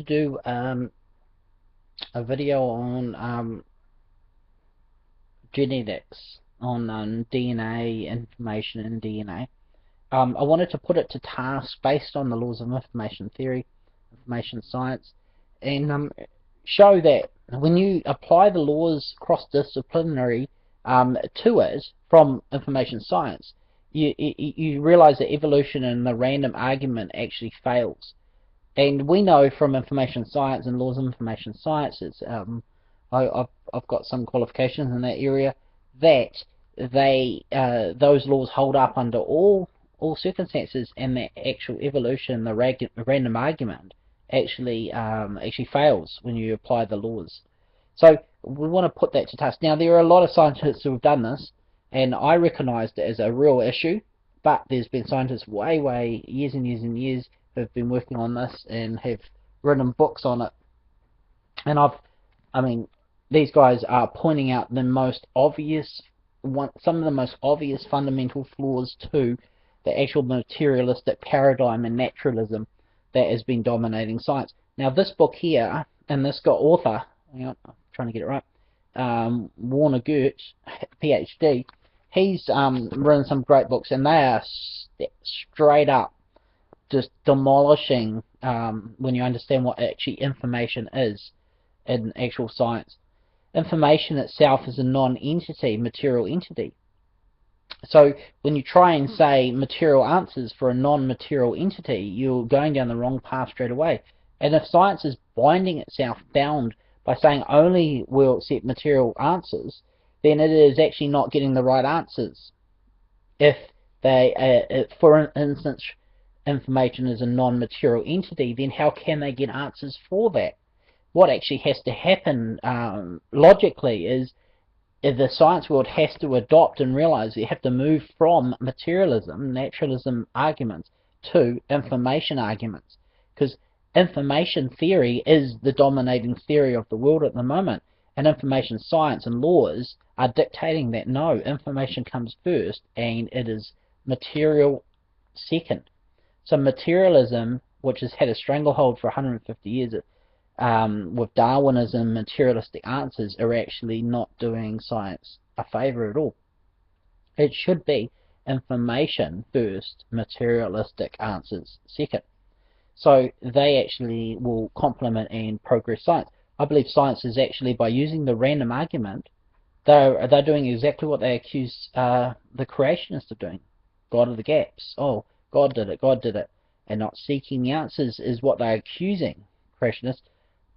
to do a video on genetics, on DNA information in DNA. I wanted to put it to task based on the laws of information theory, information science, and show that when you apply the laws cross-disciplinary to it from information science, you realize that evolution and the random argument actually fails. And we know from information science and laws of information science, I've got some qualifications in that area, that those laws hold up under all circumstances, and that actual evolution, the random argument, actually fails when you apply the laws. So we want to put that to task. Now, there are a lot of scientists who have done this, and I recognized it as a real issue, but there's been scientists way years and years and years who have been working on this and have written books on it. And these guys are pointing out the most obvious some of the most obvious fundamental flaws to the actual materialistic paradigm and naturalism that has been dominating science. Now, this book here, and this got author, hang on, I'm trying to get it right, Warner Gert, PhD, he's written some great books, and they are straight up just demolishing when you understand what actually information is in actual science. Information itself is a non-entity, material entity. So when you try and say material answers for a non-material entity, you're going down the wrong path straight away. And if science is binding itself bound by saying only we'll accept material answers, then it is actually not getting the right answers. If they, for instance, information is a non-material entity, then how can they get answers for that? What actually has to happen logically is the science world has to adopt and realize you have to move from materialism, naturalism arguments, to information arguments, because information theory is the dominating theory of the world at the moment, and information science and laws are dictating that no, information comes first and it is material second. So materialism, which has had a stranglehold for 150 years, with Darwinism, materialistic answers are actually not doing science a favor at all. It should be information first, materialistic answers second. So they actually will complement and progress science. I believe science is actually, by using the random argument, they're doing exactly what they accuse the creationists of doing. God of the gaps. Oh, God did it. And not seeking the answers is what they're accusing creationists.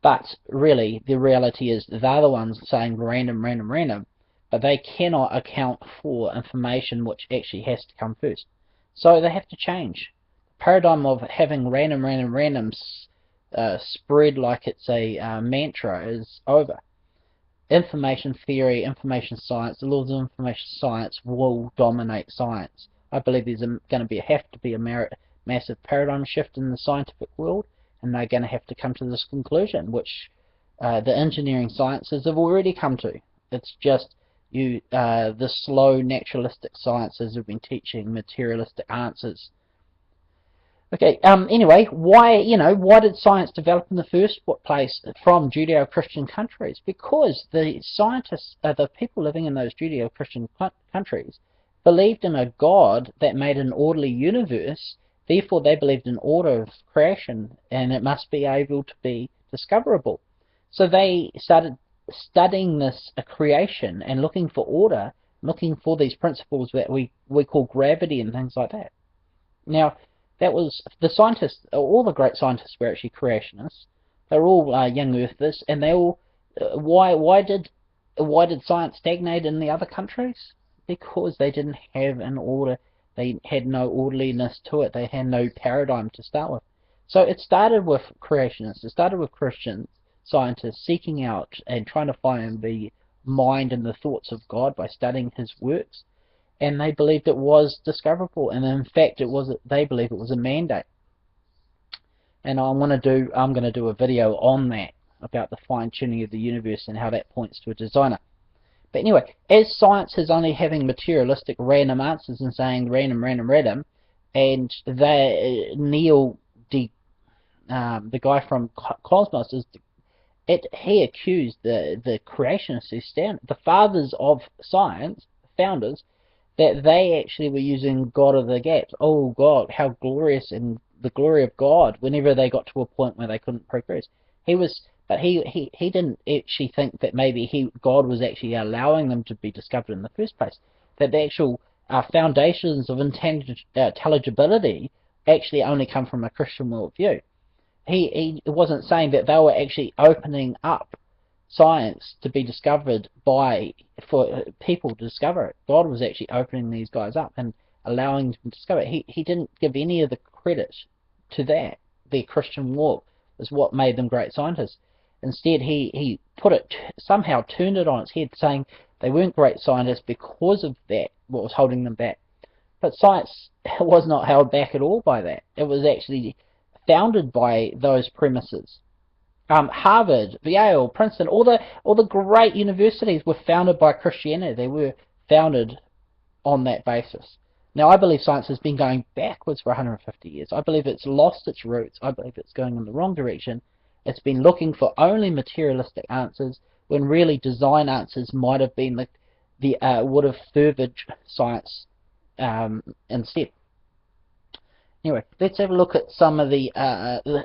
But really, the reality is they're the ones saying random, but they cannot account for information which actually has to come first. So they have to change. The paradigm of having random spread like it's a mantra is over. Information theory, information science, the laws of information science will dominate science. I believe there's going to have to be a massive paradigm shift in the scientific world, and they're going to have to come to this conclusion, which the engineering sciences have already come to. It's just the slow naturalistic sciences have been teaching materialistic answers. Okay. Anyway, why did science develop in the first place from Judeo-Christian countries? Because the scientists, the people living in those Judeo-Christian countries, believed in a God that made an orderly universe. Therefore, they believed in order of creation, and it must be able to be discoverable. So they started studying this creation and looking for order, looking for these principles that we call gravity and things like that. Now, that was the scientists. All the great scientists were actually creationists. They were all young earthers, and they all. Why did science stagnate in the other countries? Because they didn't have an order. They had no orderliness to it. They had no paradigm to start with. So it started with creationists. It started with Christian scientists seeking out and trying to find the mind and the thoughts of God by studying His works, and they believed it was discoverable. And in fact, they believed it was a mandate. And I'm going to do a video on that, about the fine-tuning of the universe and how that points to a designer. But anyway, as science is only having materialistic random answers and saying random, and they the guy from Cosmos, he accused the creationists who stand, the fathers of science, founders, that they actually were using God of the gaps. Oh God, how glorious in the glory of God! Whenever they got to a point where they couldn't progress, but he didn't actually think that maybe God was actually allowing them to be discovered in the first place. That the actual foundations of intelligibility actually only come from a Christian worldview. He wasn't saying that they were actually opening up science to be discovered for people to discover it. God was actually opening these guys up and allowing them to discover it. He didn't give any of the credit to that. Their Christian walk is what made them great scientists. Instead, he somehow turned it on its head, saying they weren't great scientists because of that, what was holding them back. But science was not held back at all by that. It was actually founded by those premises. Harvard, Yale, Princeton, all the great universities were founded by Christianity. They were founded on that basis. Now, I believe science has been going backwards for 150 years. I believe it's lost its roots. I believe it's going in the wrong direction. It's been looking for only materialistic answers when really design answers might have been would have furthered science instead. Anyway, let's have a look at some of the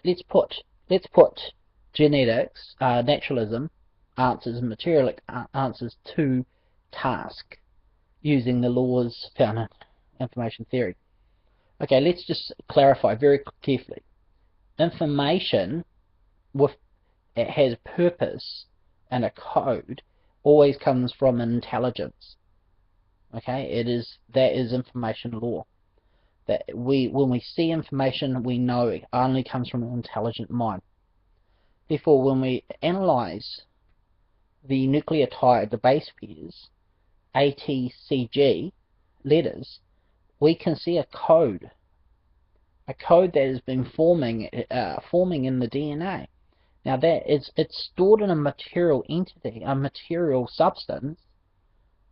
let's put genetics, naturalism answers and materialistic answers to task using the laws found in information theory. Okay, let's just clarify very carefully. Information it has purpose and a code always comes from intelligence. Okay, that is information law. That when we see information, we know it only comes from an intelligent mind. Therefore, when we analyze the nucleotide, the base pairs, ATCG letters, we can see a code that has been forming in the DNA. Now it's stored in a material entity, a material substance.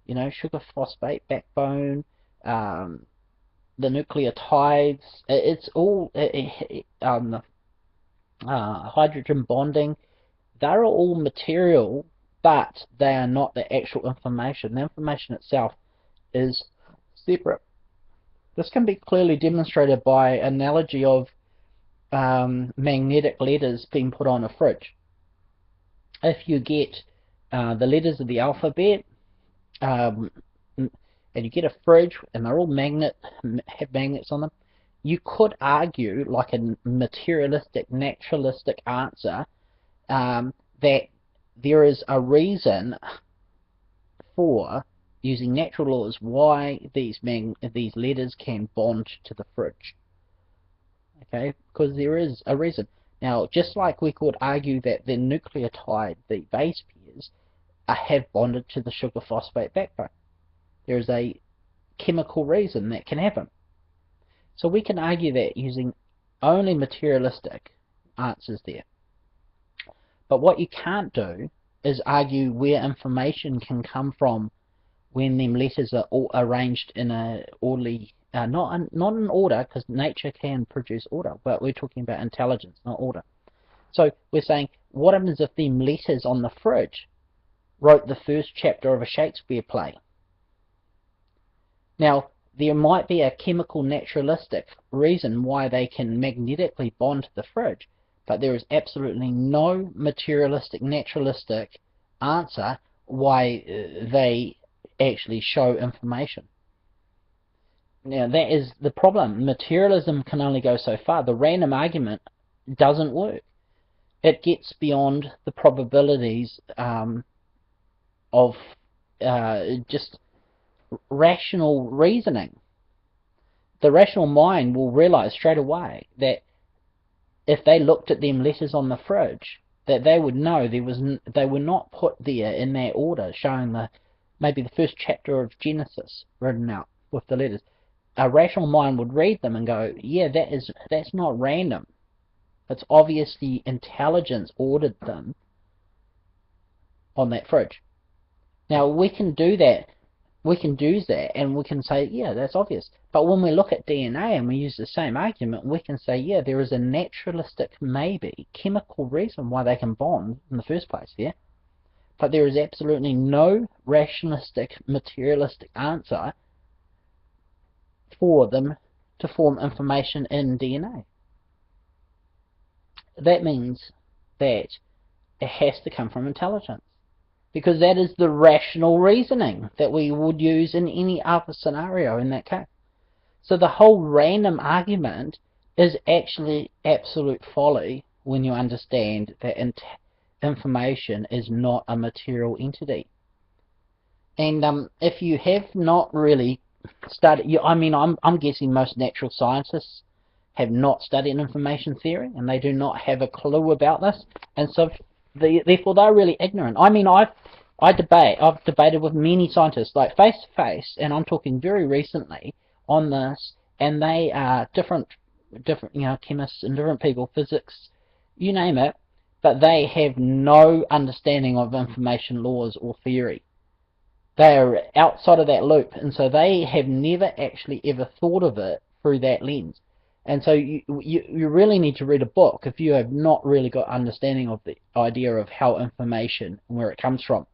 You know, sugar phosphate backbone, the nucleotides. It's all hydrogen bonding. They're all material, but they are not the actual information. The information itself is separate. This can be clearly demonstrated by analogy of magnetic letters being put on a fridge. If you get the letters of the alphabet and you get a fridge and they're all have magnets on them, you could argue, like a materialistic, naturalistic answer, that there is a reason for using natural laws why these letters can bond to the fridge. Okay, because there is a reason. Now, just like we could argue that the nucleotide, the base pairs, have bonded to the sugar phosphate backbone. There is a chemical reason that can happen. So we can argue that using only materialistic answers there. But what you can't do is argue where information can come from when them letters are all arranged in a orderly, not in order, because nature can produce order, but we're talking about intelligence, not order. So we're saying, what happens if them letters on the fridge wrote the first chapter of a Shakespeare play? Now, there might be a chemical naturalistic reason why they can magnetically bond to the fridge, but there is absolutely no materialistic, naturalistic answer why they actually show information. Now, that is the problem. Materialism can only go so far. The random argument doesn't work. It gets beyond the probabilities of just rational reasoning. The rational mind will realize straight away that if they looked at them letters on the fridge, that they would know they were not put there in that order, showing maybe the first chapter of Genesis written out with the letters. A rational mind would read them and go, yeah, that's not random. It's obviously intelligence ordered them on that fridge. Now, we can do that we can do that and we can say, yeah, that's obvious. But when we look at DNA and we use the same argument, we can say, yeah, there is a naturalistic, maybe chemical reason why they can bond in the first place, yeah? But there is absolutely no rationalistic, materialistic answer for them to form information in DNA. That means that it has to come from intelligence, because that is the rational reasoning that we would use in any other scenario in that case. So the whole random argument is actually absolute folly when you understand that information is not a material entity. And if you have not really studied, I'm guessing most natural scientists have not studied information theory, and they do not have a clue about this, and so therefore they're really ignorant. I've debated with many scientists, like face to face, and I'm talking very recently on this, and they are different, chemists and different people, physics, you name it, but they have no understanding of information laws or theory. They are outside of that loop, and so they have never actually ever thought of it through that lens. And so you really need to read a book if you have not really got understanding of the idea of how information and where it comes from,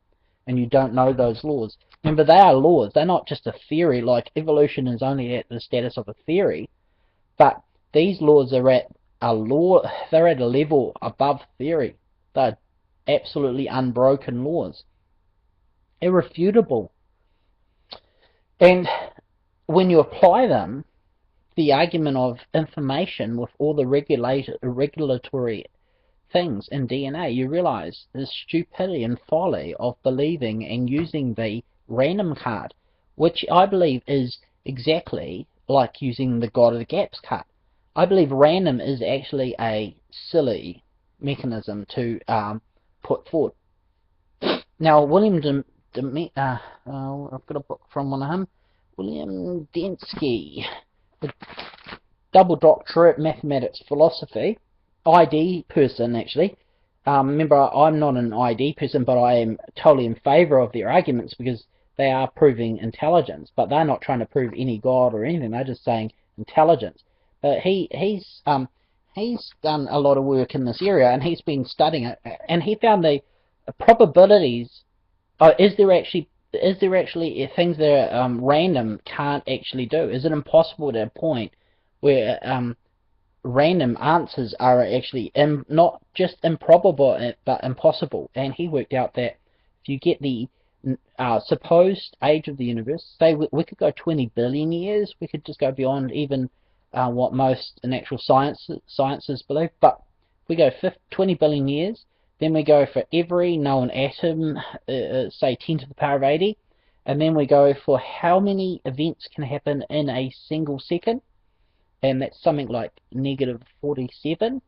and you don't know those laws. Remember, they are laws. They're not just a theory. Like evolution is only at the status of a theory, but these laws are at a law. They're at a level above theory. They're absolutely unbroken laws, irrefutable. And when you apply them, the argument of information with all the regulatory things in DNA, you realize the stupidity and folly of believing and using the random card, which I believe is exactly like using the God of the Gaps card. I believe random is actually a silly mechanism to put forward. Now, I've got a book from one of him, William Dembski, double doctorate mathematics philosophy, ID person actually. Remember, I'm not an ID person, but I am totally in favor of their arguments because they are proving intelligence, but they're not trying to prove any God or anything. They're just saying intelligence. But he's done a lot of work in this area, and he's been studying it, and he found the probabilities. Is there actually things that are random can't actually do? Is it impossible to a point where random answers are actually not just improbable but impossible? And he worked out that if you get the supposed age of the universe, say we could go 20 billion years, we could just go beyond even what most natural sciences believe, but if we go 20 billion years, then we go for every known atom, say 10 to the power of 80, and then we go for how many events can happen in a single second, and that's something like negative 47,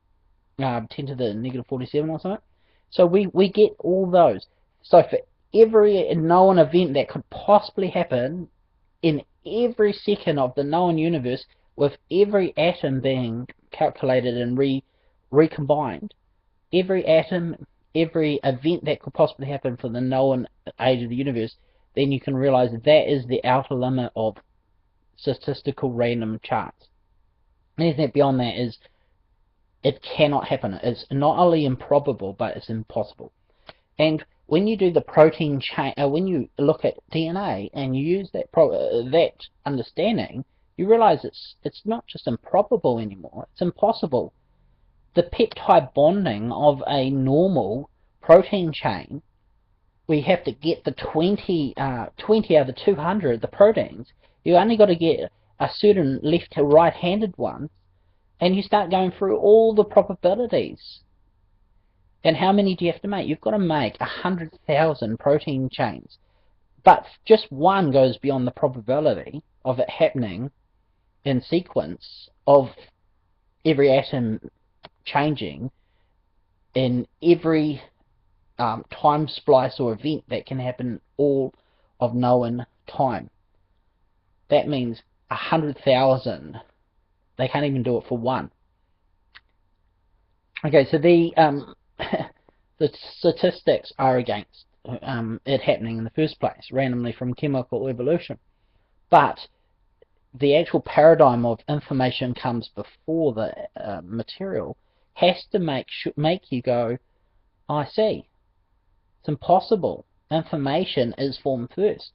10 to the negative 47 or something. So we get all those. So for every known event that could possibly happen in every second of the known universe, with every atom being calculated and recombined, every atom, every event that could possibly happen for the known age of the universe, then you can realize that is the outer limit of statistical random charts. Anything beyond that is, it cannot happen. It's not only improbable, but it's impossible. And when you do the protein chain, when you look at DNA and you use that understanding, you realize it's not just improbable anymore, it's impossible. The peptide bonding of a normal protein chain, we have to get the 20 out of the 200, the proteins. You only got to get a certain left to right-handed one, and you start going through all the probabilities. And how many do you have to make? You've got to make 100,000 protein chains. But just one goes beyond the probability of it happening in sequence of every atom changing in every time splice or event that can happen all of known time. That means 100,000. They can't even do it for one. Okay, so the the statistics are against it happening in the first place, randomly from chemical evolution. But the actual paradigm of information comes before the material has to make you go, I see. It's impossible. Information is formed first,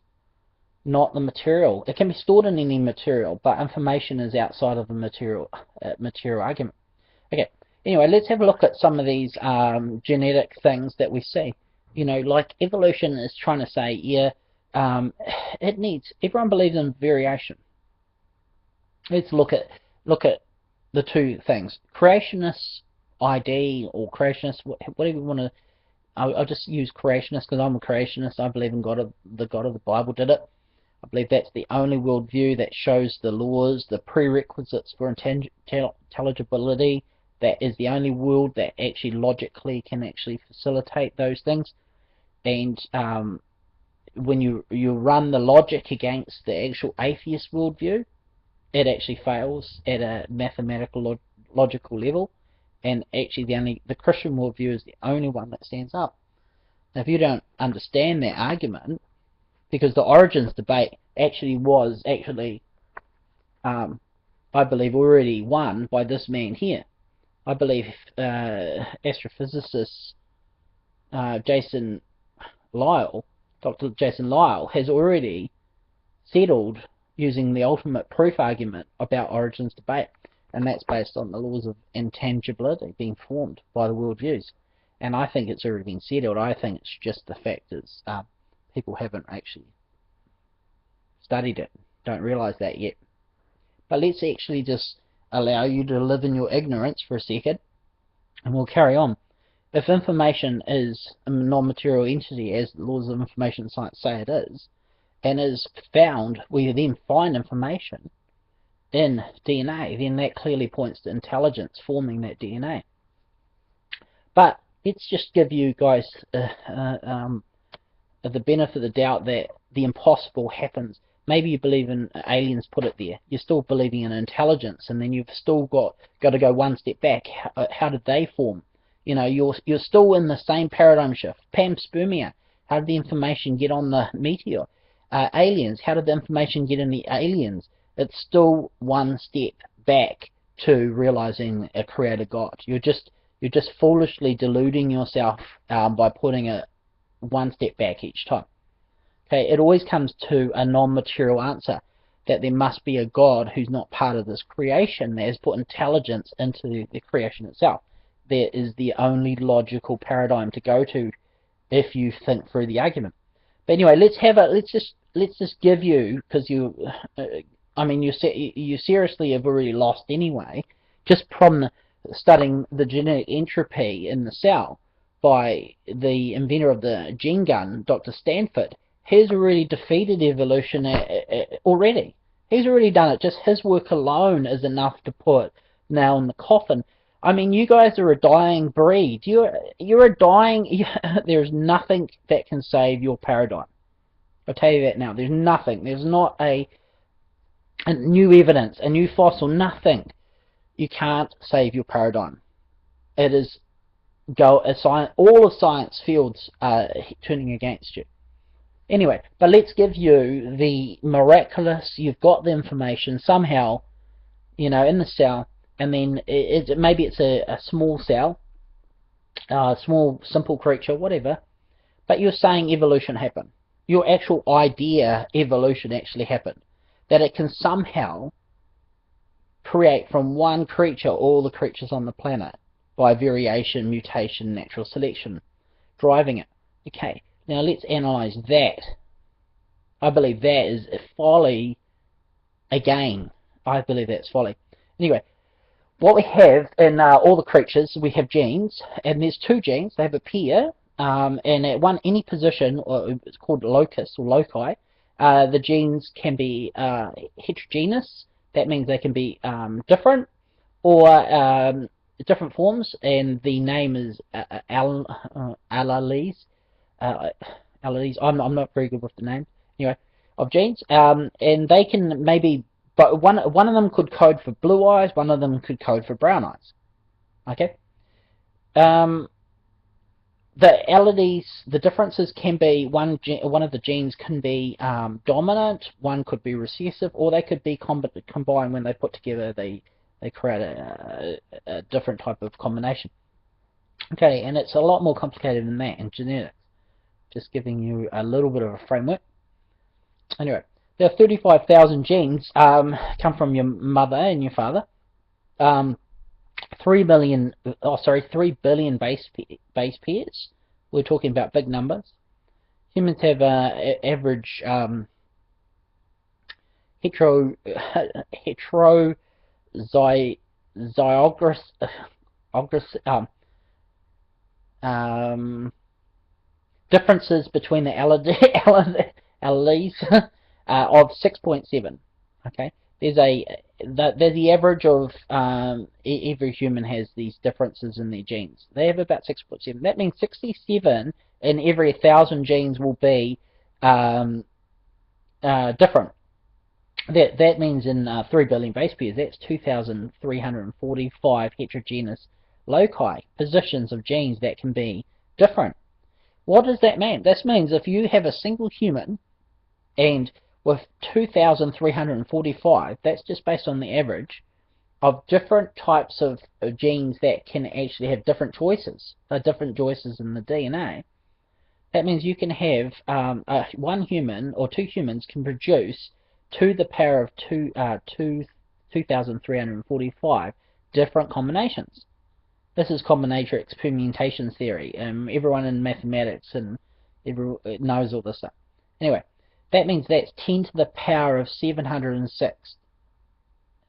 not the material. It can be stored in any material, but information is outside of the material argument. Okay. Anyway, let's have a look at some of these genetic things that we see. Like evolution is trying to say, yeah, everyone believes in variation. Let's look at the two things: creationist ID or creationist, whatever you want to. I'll just use creationist because I'm a creationist. I believe in the God of the Bible did it. I believe that's the only worldview that shows the laws, the prerequisites for intelligibility. That is the only world that actually logically can actually facilitate those things. And when you run the logic against the actual atheist worldview, it actually fails at a mathematical logical level. And actually the Christian worldview is the only one that stands up. Now, if you don't understand that argument, because the origins debate was I believe already won by this man here. I believe astrophysicist Jason Lyle, Dr. Jason Lyle, has already settled using the ultimate proof argument about origins debate, and that's based on the laws of intangibility being formed by the worldviews. And I think it's already been settled. I think it's just the fact is people haven't actually studied it, don't realize that yet. But let's actually just allow you to live in your ignorance for a second, and we'll carry on. If information is a non-material entity, as the laws of information science say it is, and is found, we then find information in DNA, then that clearly points to intelligence forming that DNA. But let's just give you guys the benefit of the doubt that the impossible happens. Maybe you believe in aliens put it there. You're still believing in intelligence, and then you've still got to go one step back. How did they form? You're still in the same paradigm shift. Panspermia. How did the information get on the meteor? Aliens. How did the information get in the aliens? It's still one step back to realizing a creator God. You're just foolishly deluding yourself by putting it one step back each time. Okay, it always comes to a non-material answer, that there must be a God who's not part of this creation that has put intelligence into the creation itself. That is the only logical paradigm to go to if you think through the argument. But anyway, let's just give you, because you seriously have already lost anyway, just from studying the genetic entropy in the cell by the inventor of the gene gun, Dr. Stanford. He's already defeated evolution already. He's already done it. Just his work alone is enough to put nail in the coffin. I mean, you guys are a dying breed. You're a dying. There's nothing that can save your paradigm. I'll tell you that now. There's nothing. There's not a new evidence, a new fossil, nothing. You can't save your paradigm. It is all of science fields are turning against you. Anyway, but let's give you the miraculous. You've got the information somehow, in the cell, and then maybe it's a small cell, small simple creature, whatever. But you're saying evolution happened. Your actual idea, evolution, actually happened. That it can somehow create from one creature all the creatures on the planet by variation, mutation, natural selection, driving it. Okay. Now let's analyze that. I believe that is folly again. I believe that's folly. Anyway, what we have in all the creatures, we have genes, and there's two genes. They have a pair, and at any position, or it's called locus or loci, the genes can be heterogeneous. That means they can be different, or different forms, and the name is alleles. Alleles. I'm not very good with the name. Anyway, of genes, and they can maybe, but one of them could code for blue eyes, one of them could code for brown eyes. Okay. the alleles, the differences can be one of the genes can be dominant, one could be recessive, or they could be combined. When they put together, they create a different type of combination. Okay, and it's a lot more complicated than that in genetics. Just giving you a little bit of a framework. Anyway, there are 35,000 genes come from your mother and your father. 3 billion base pairs. We're talking about big numbers. Humans have average differences between the alleles of 6.7. Okay, there's the average of every human has these differences in their genes. They have about 6.7. That means 67 in every 1,000 genes will be different. That means in 3 billion base pairs, that's 2,345 heterogeneous loci, positions of genes that can be different. What does that mean? This means if you have a single human and with 2,345, that's just based on the average of different types of genes that can actually have different choices in the DNA. That means you can have one human or two humans can produce to the power of 2,345 different combinations. This is combinatorics permutation theory. Everyone in mathematics and knows all this stuff. Anyway, that means that's 10 to the power of 706.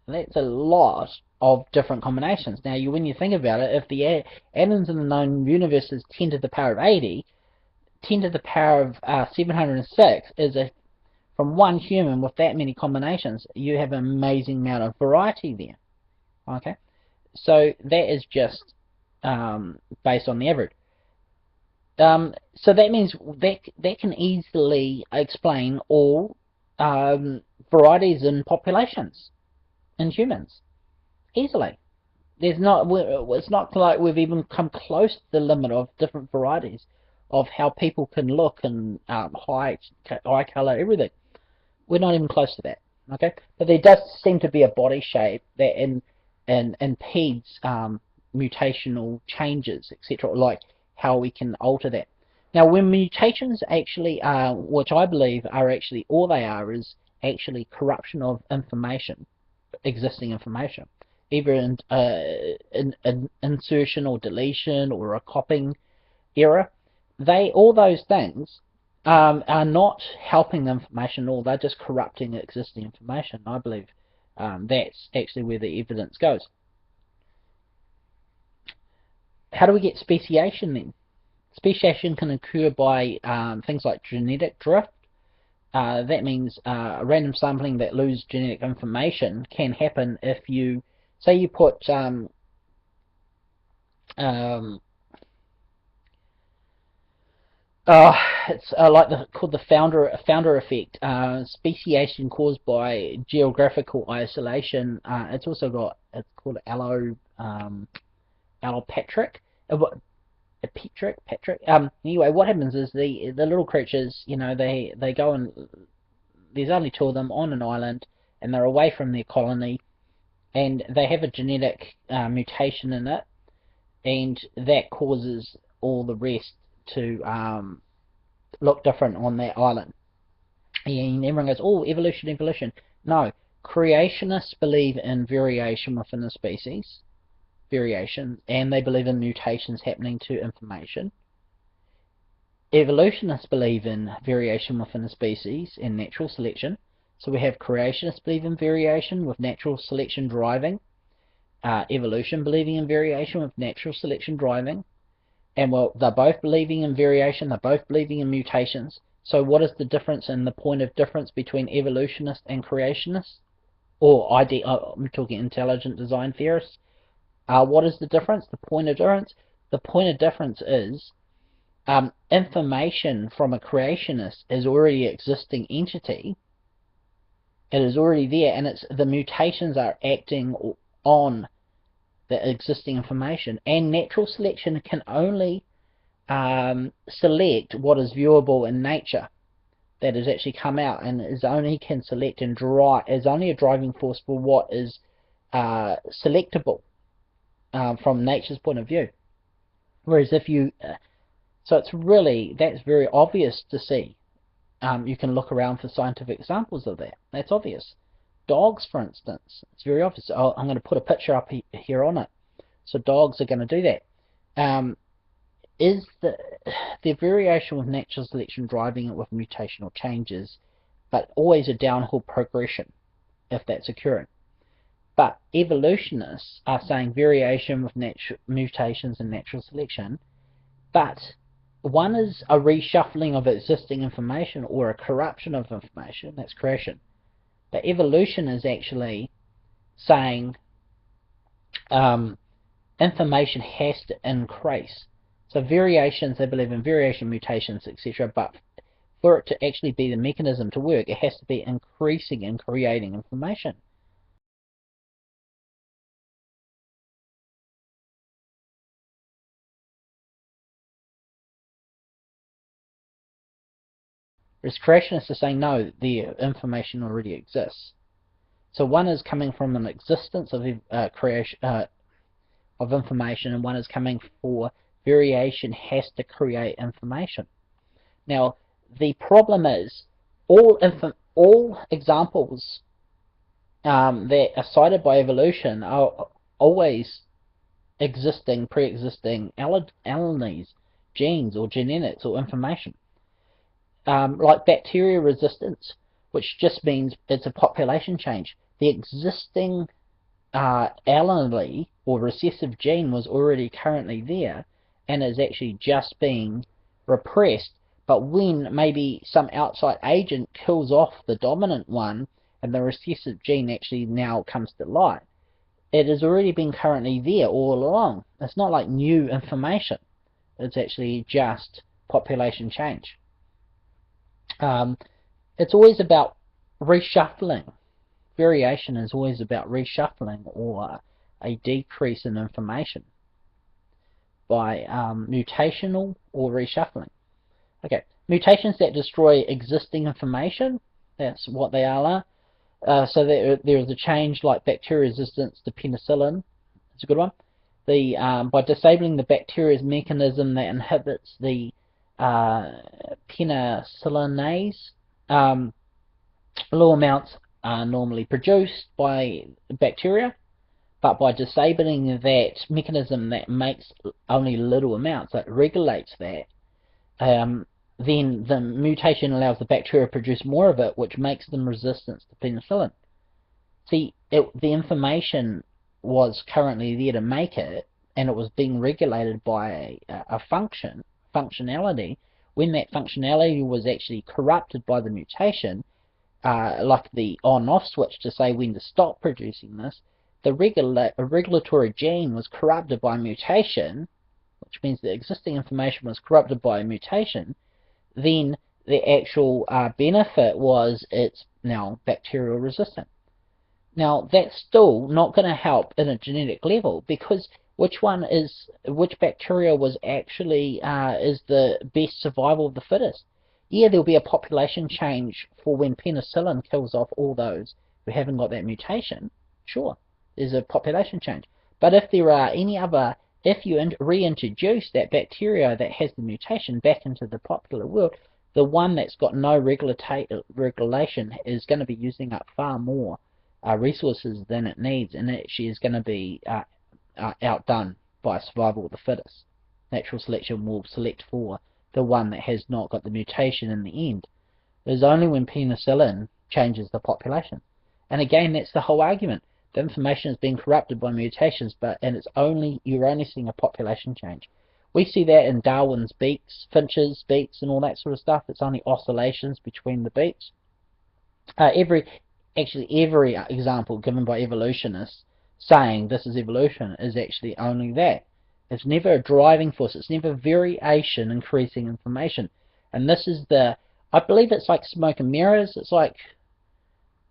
That's a lot of different combinations. Now, when you think about it, if the atoms in the known universe is 10 to the power of 80, 10 to the power of 706 is from one human with that many combinations. You have an amazing amount of variety there. Okay, so that is just based on the average. So that means that can easily explain all varieties in populations in humans easily. It's not like we've even come close to the limit of different varieties of how people can look and height, eye color, everything. We're not even close to that. Okay, but there does seem to be a body shape that impedes mutational changes, etc., like how we can alter that. Now, when mutations actually are, which I believe are actually, all they are is actually corruption of information, existing information, either in insertion or deletion or a copying error. All those things are not helping the information at all. They're just corrupting existing information. I believe that's actually where the evidence goes. How do we get speciation then? Speciation can occur by things like genetic drift. That means random sampling that lose genetic information can happen if you, say you put it's called the founder effect. Speciation caused by geographical isolation. It's called allopatric. Anyway, what happens is the little creatures, they go and there's only two of them on an island, and they're away from their colony, and they have a genetic mutation in it, and that causes all the rest to look different on that island. And everyone goes, "Oh, evolution, evolution." No, creationists believe in variation within a species. And they believe in mutations happening to information. Evolutionists believe in variation within a species and natural selection. So we have creationists believe in variation with natural selection driving, evolution believing in variation with natural selection driving, and well, they're both believing in variation, they're both believing in mutations. So what is the difference and the point of difference between evolutionists and creationists? Or I'm talking intelligent design theorists. What is the difference? The point of difference? The point of difference is information from a creationist is already an existing entity. It is already there, and the mutations are acting on the existing information. And natural selection can only select what is viewable in nature that has actually come out, and is only can select and drive, is only a driving force for what is selectable from nature's point of view. Whereas if you, so it's really, that's very obvious to see. You can look around for scientific examples of that. That's obvious. Dogs, for instance, it's very obvious. I'm going to put a picture up here on it. So dogs are going to do that. Is the variation with natural selection driving it with mutational changes, but always a downhill progression if that's occurring. But evolutionists are saying variation with mutations and natural selection, but one is a reshuffling of existing information or a corruption of information, that's creation. But evolution is actually saying information has to increase. So variations, they believe in variation, mutations, etc. But for it to actually be the mechanism to work, it has to be increasing and creating information. Whereas creationists are saying, no, the information already exists. So one is coming from an existence of creation of information, and one is coming for variation has to create information. Now, the problem is all examples that are cited by evolution are always existing, pre-existing alleles, genes, or genetics, or information. Like bacteria resistance, which just means it's a population change. The existing allele or recessive gene was already currently there and is actually just being repressed. But when maybe some outside agent kills off the dominant one and the recessive gene actually now comes to light, it has already been currently there all along. It's not like new information. It's actually just population change. It's always about reshuffling. Variation is always about reshuffling or a decrease in information by mutational or reshuffling. Okay, mutations that destroy existing information, that's what they are. So there is a change like bacteria resistance to penicillin. It's a good one. By disabling the bacteria's mechanism that inhibits the penicillinase, low amounts are normally produced by bacteria, but by disabling that mechanism that makes only little amounts, that regulates that, then the mutation allows the bacteria to produce more of it, which makes them resistant to penicillin. See, the information was currently there to make it, and it was being regulated by a functionality. When that functionality was actually corrupted by the mutation, like the on-off switch to say when to stop producing this, the regulatory gene was corrupted by mutation, which means the existing information was corrupted by a mutation. Then the actual benefit was it's now bacterial resistant. Now that's still not going to help in a genetic level, because which bacteria was actually is the best survival of the fittest. Yeah, there'll be a population change for when penicillin kills off all those who haven't got that mutation. Sure, there's a population change. But if there are any other, if you reintroduce that bacteria that has the mutation back into the popular world, the one that's got no regulation is going to be using up far more resources than it needs, and actually is going to be outdone by survival of the fittest. Natural selection will select for the one that has not got the mutation in the end. It's only when penicillin changes the population. And again, that's the whole argument. The information is being corrupted by mutations, and you're only seeing a population change. We see that in Darwin's beaks, finches, beaks, and all that sort of stuff. It's only oscillations between the beaks. Every example given by evolutionists saying this is evolution is actually only that. It's never a driving force. It's never variation increasing information. And this is I believe it's like smoke and mirrors. It's like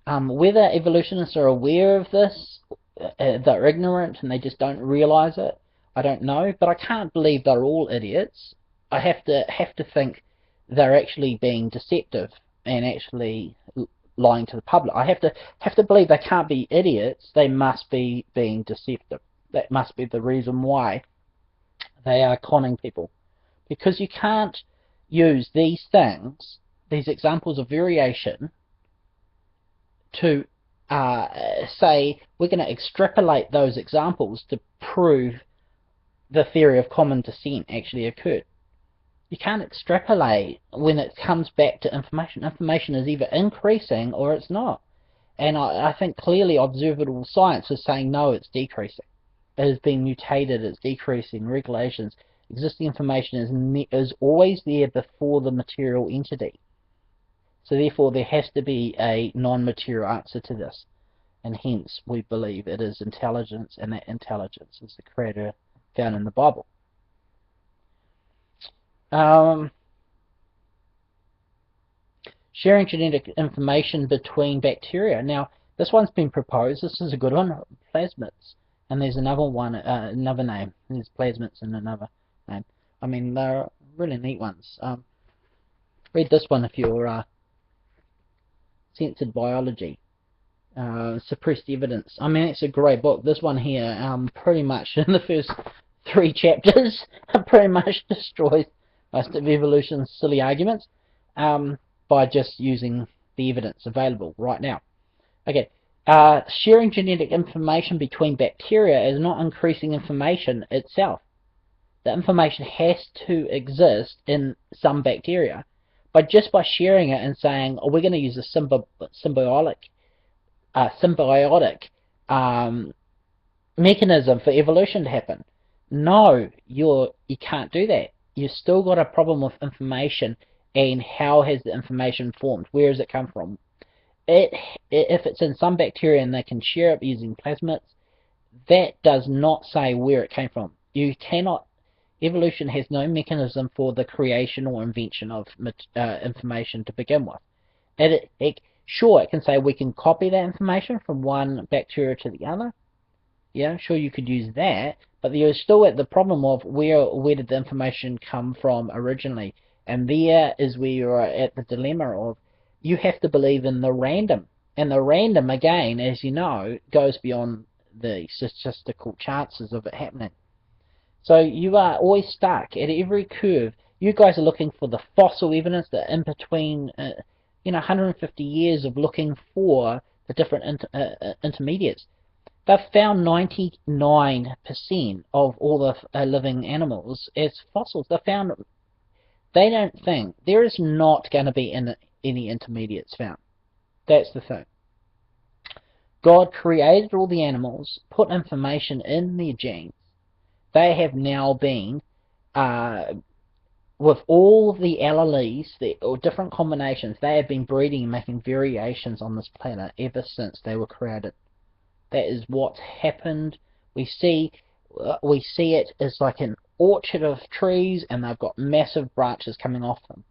whether evolutionists are aware of this, they're ignorant and they just don't realize it, I don't know. But I can't believe they're all idiots. I have to think they're actually being deceptive and actually lying to the public. I have to believe they can't be idiots. They must be being deceptive. That must be the reason why they are conning people, because you can't use these things, these examples of variation, to say we're going to extrapolate those examples to prove the theory of common descent actually occurred. You can't extrapolate when it comes back to information. Information is either increasing or it's not. And I think clearly observable science is saying no, it's decreasing. It has been mutated, it's decreasing. Regulations, existing information is always there before the material entity. So therefore there has to be a non-material answer to this. And hence we believe it is intelligence, and that intelligence is the creator found in the Bible. Sharing genetic information between bacteria. Now, this one's been proposed. This is a good one. Plasmids. And there's another one, another name. There's plasmids and another name. I mean, they're really neat ones. Read this one if you're censored biology. Suppressed evidence. I mean, it's a great book. This one here, pretty much in the first 3 chapters, pretty much destroys most of evolution's silly arguments by just using the evidence available right now. Okay, sharing genetic information between bacteria is not increasing information itself. The information has to exist in some bacteria, but just by sharing it and saying, oh, we're going to use a symbiotic mechanism for evolution to happen. No, you can't do that. You've still got a problem with information, and how has the information formed? Where does it come from? If it's in some bacteria and they can share it using plasmids, that does not say where it came from. You cannot. Evolution has no mechanism for the creation or invention of information to begin with. Sure, it can say we can copy that information from one bacteria to the other. Yeah, sure, you could use that, but you're still at the problem of where did the information come from originally, and there is where you're at the dilemma of you have to believe in the random, and the random, again, as you know, goes beyond the statistical chances of it happening. So you are always stuck at every curve. You guys are looking for the fossil evidence, that in between 150 years of looking for the different intermediates. They've found 99% of all the living animals as fossils. They don't think there is not going to be any intermediates found. That's the thing. God created all the animals, put information in their genes. They have now been, with all the alleles, or different combinations, they have been breeding and making variations on this planet ever since they were created. That is what's happened. We see it as like an orchard of trees, and they've got massive branches coming off them.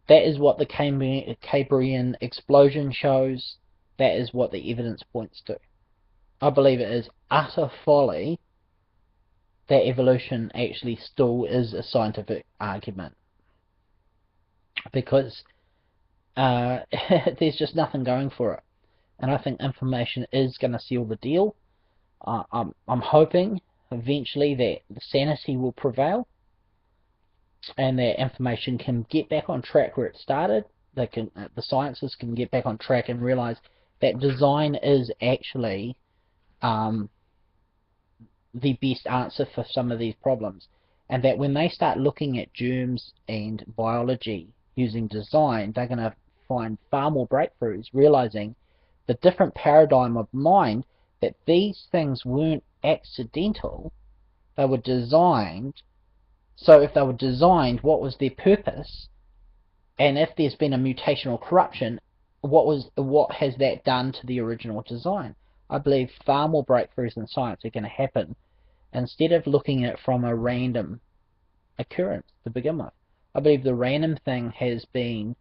That is what the Cambrian explosion shows. That is what the evidence points to. I believe it is utter folly that evolution actually still is a scientific argument, because there's just nothing going for it. And I think information is going to seal the deal. I'm hoping eventually that the sanity will prevail, and that information can get back on track where it started. The scientists can get back on track and realize that design is actually the best answer for some of these problems, and that when they start looking at germs and biology using design, they're going to find far more breakthroughs, realizing the different paradigm of mind, that these things weren't accidental, they were designed. So if they were designed, what was their purpose? And if there's been a mutation or corruption, what has that done to the original design? I believe far more breakthroughs in science are going to happen instead of looking at it from a random occurrence to begin with. I believe the random thing has been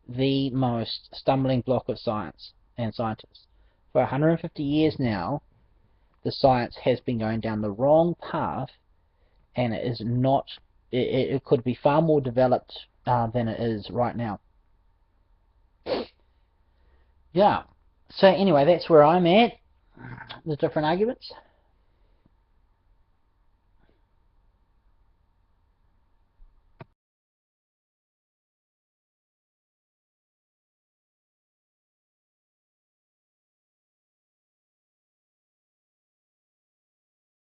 the most stumbling block of science and scientists. For 150 years now, the science has been going down the wrong path, and it is not it could be far more developed than it is right now. Yeah. So anyway, that's where I'm at. The different arguments.